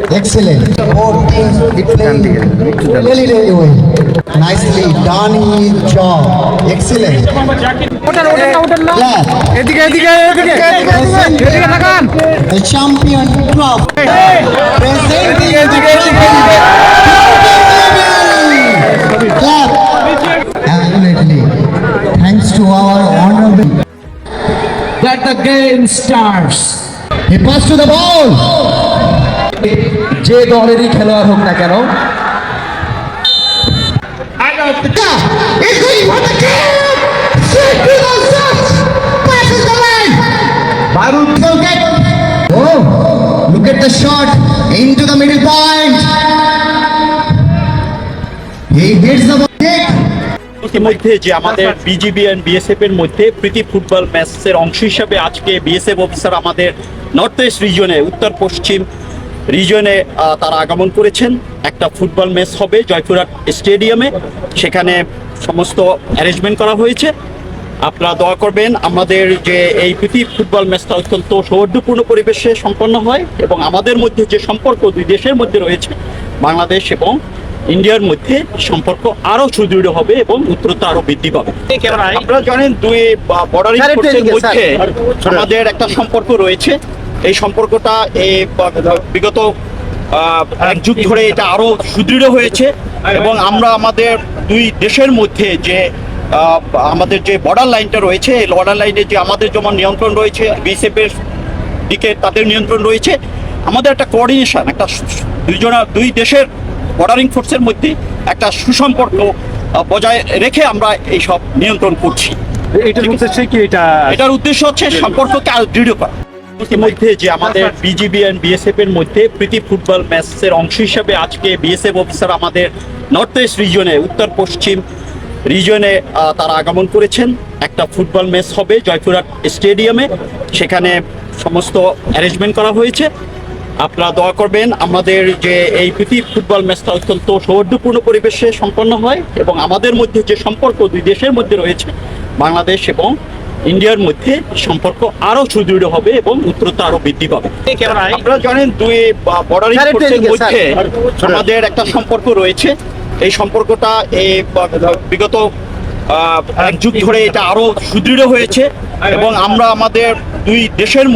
Excellent. Both teams playing really, really well. Nicely done his job. Excellent. Clap. The champion club. Presenting the clap. Absolutely. Thanks to our honorable. Let the game starts. He passed to the ball. যে দলেরই খেলোয়াড় হোক না কেন Oh, look at the shot into the middle point. He hits the ball. ইতিমধ্যে যে আমাদের BGB and BSF এর মধ্যে প্রীতি ফুটবল ম্যাচের অংশ হিসাবে আজকে বিএসএফ অফিসার আমাদের নর্থ ওয়েস্ট রিজনে উত্তর পশ্চিম রিজনে তারা আগমন করেছেন। একটা ফুটবল ম্যাচ হবে জয়পুরহাট স্টেডিয়ামে, সেখানে সমস্ত অ্যারেঞ্জমেন্ট করা হয়েছে। আপনারা দোয়া করবেন আমাদের যে এই প্রীতি ফুটবল ম্যাচটা অত্যন্ত সৌহার্দ্যপূর্ণ পরিবেশে সম্পন্ন হয় এবং আমাদের মধ্যে যে সম্পর্ক দুই দেশের মধ্যে রয়েছে বাংলাদেশ এবং ইন্ডিয়ার মধ্যে সম্পর্ক আরো সুদৃঢ় হবে এবং উত্তরতা আরো বৃদ্ধি পাবে। আপনারা জানেন দুই বর্ডারিং ফোর্সের মধ্যে আমাদের একটা সম্পর্ক রয়েছে। এই সম্পর্কটা বিগত এক যুগ ধরে এটা আরো সুদৃঢ় হয়েছে এবং আমরা আমাদের দুই দেশের মধ্যে যে আমাদের যে বর্ডার লাইনটা রয়েছে এই বর্ডার লাইনে যে আমাদের যেমন নিয়ন্ত্রণ রয়েছে বিএসএফ এর দিকে তাদের নিয়ন্ত্রণ রয়েছে, আমাদের একটা কোঅর্ডিনেশন একটা দুই দেশের বর্ডারিং ফোর্সের মধ্যে একটা সুসম্পর্ক বজায় রেখে আমরা এই সব নিয়ন্ত্রণ করছি। এটার উদ্দেশ্য হচ্ছে সম্পর্ককে আরো দৃঢ় করা। ইতিমধ্যে যে আমাদের বিজিবি এন্ড বিএসএফ এর মধ্যে প্রীতি ফুটবল ম্যাচের অংশ হিসাবে আজকে বিএসএফ অফিসার আমাদের নর্থ ওয়েস্ট রিজনে উত্তর পশ্চিম রিজনে তারা আগমন করেছেন। একটা ফুটবল ম্যাচ হবে জয়পুরহাট স্টেডিয়ামে, সেখানে সমস্ত অ্যারেঞ্জমেন্ট করা হয়েছে। আপনারা দোয়া করবেন আমাদের যে এই প্রীতি ফুটবল ম্যাচটা অত্যন্ত সৌহার্দ্যপূর্ণ পরিবেশে সম্পন্ন হয় এবং আমাদের মধ্যে যে সম্পর্ক দুই দেশের মধ্যে রয়েছে বাংলাদেশ এবং ইন্ডিয়ার মধ্যে সম্পর্ক আরো সুদৃঢ় হবে এবং উত্তরতা আরো বৃদ্ধি পাবে। আপনারা জানেন দুই বর্ডারিং ফোর্সের মধ্যে আমাদের একটা সম্পর্ক রয়েছে। এই সম্পর্কটা বিগত এক যুগ ধরে এটা আরো সুদৃঢ় হয়েছে এবং আমরা আমাদের দুই দেশের